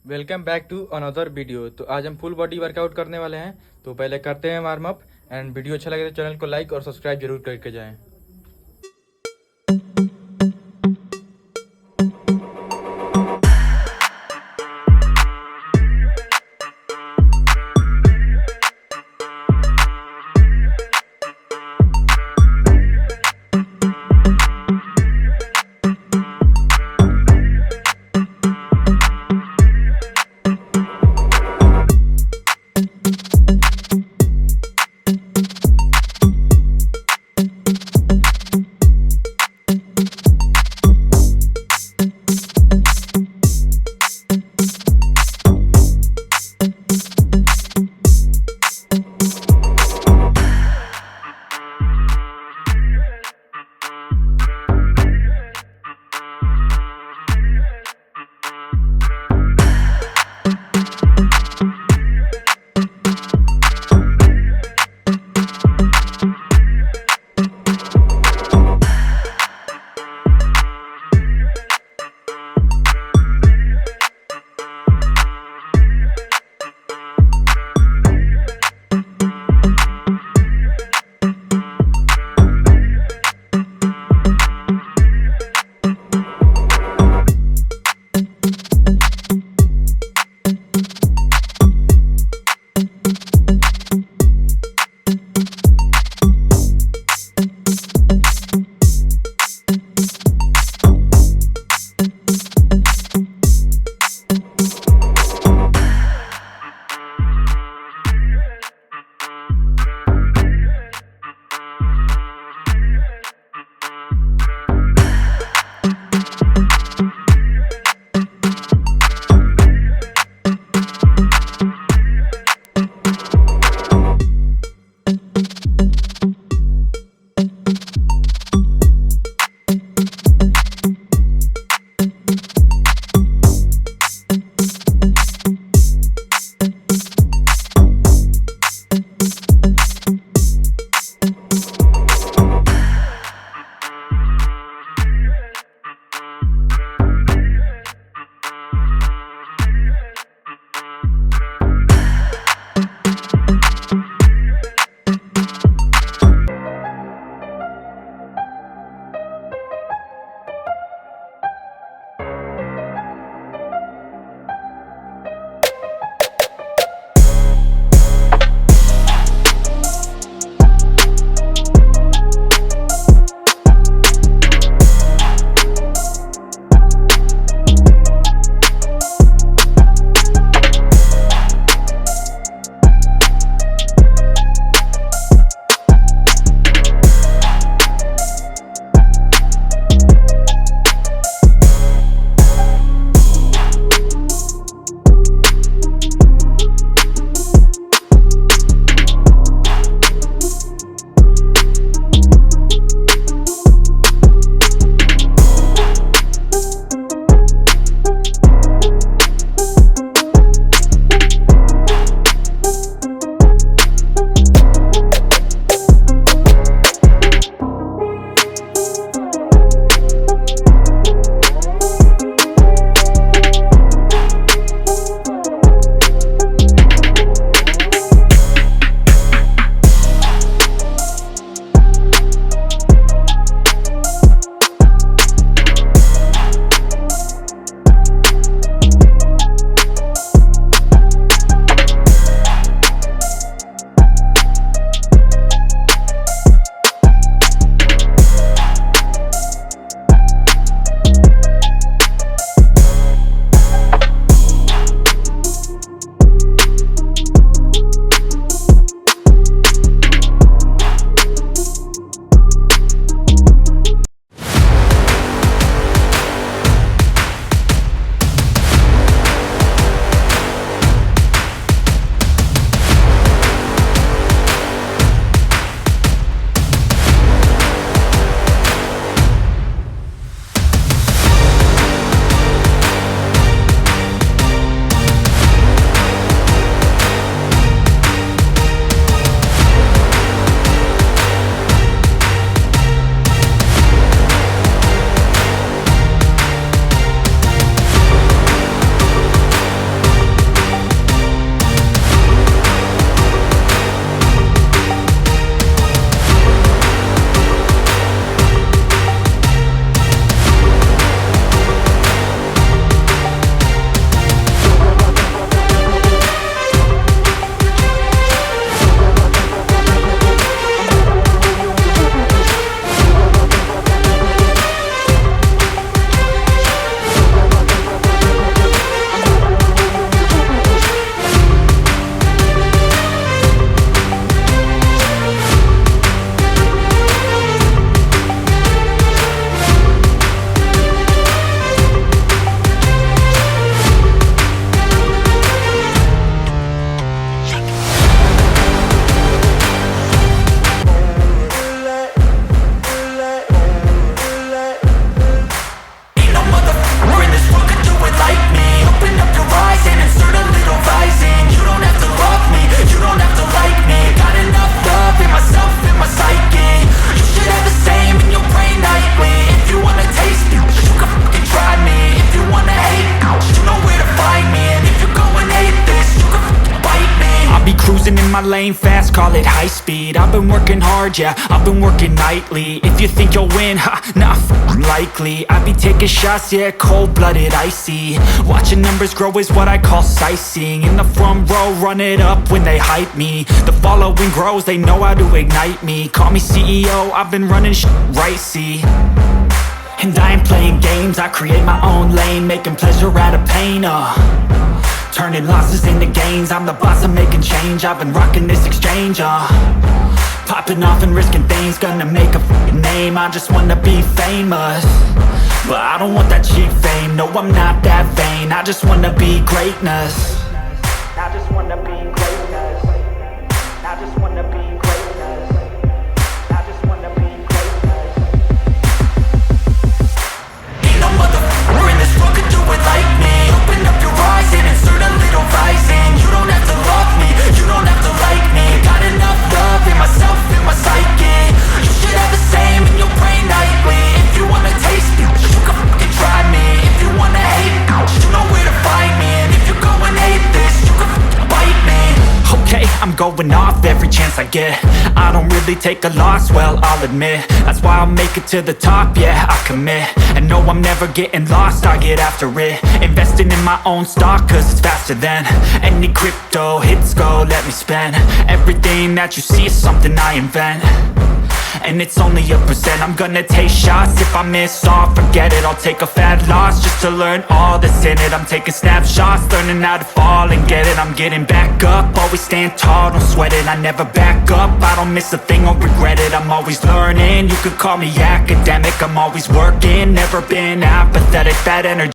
Welcome back to another video. तो आज हम फुल बॉडी वर्कआउट करने वाले हैं। तो पहले करते हैं वार्म अप एंड वीडियो अच्छा लगे तो चैनल को लाइक और सब्सक्राइब जरूर करके जाएं। Cruising in my lane fast, call it high speed. I've been working hard, yeah, I've been working nightly. If you think you'll win, ha, not likely. I be taking shots, yeah, cold-blooded, icy. Watching numbers grow is what I call sightseeing. In the front row, run it up when they hype me. The following grows, they know how to ignite me. Call me CEO, I've been running right, see. And I ain't playing games, I create my own lane, making pleasure out of pain, turning losses into gains. I'm the boss, I'm making change. I've been rocking this exchange, popping off and risking things. Gonna make a name, I just wanna be famous. But I don't want that cheap fame, no, I'm not that vain. I just wanna be greatness. I just wanna be greatness. I just wanna be greatness. I just wanna be greatness. Ain't no motherfucker in this world could do it like me. Open up your eyes and insert a little rising. You don't have to love me, you don't have to like me. Got enough love in myself, in my psyche. You should have the same in your brain nightly. If you wanna taste me, you can fucking try me. If you wanna hate me, you know where to find me. And if you go and hate this, you can fucking bite me. Okay, I'm going off every chance I get. I don't really take a loss, well, I'll admit. That's why I'll make it to the top, yeah, I commit. And no, I'm never getting lost, I get after it. Investing in my own stock, cause it's faster than any crypto hits go, let me spend. Everything that you see is something I invent. And it's only a percent. I'm gonna take shots. If I miss all, forget it. I'll take a fat loss just to learn all that's in it. I'm taking snapshots, learning how to fall and get it. I'm getting back up, always stand tall, don't sweat it. I never back up, I don't miss a thing or regret it. I'm always learning, you could call me academic. I'm always working, never been apathetic. That energy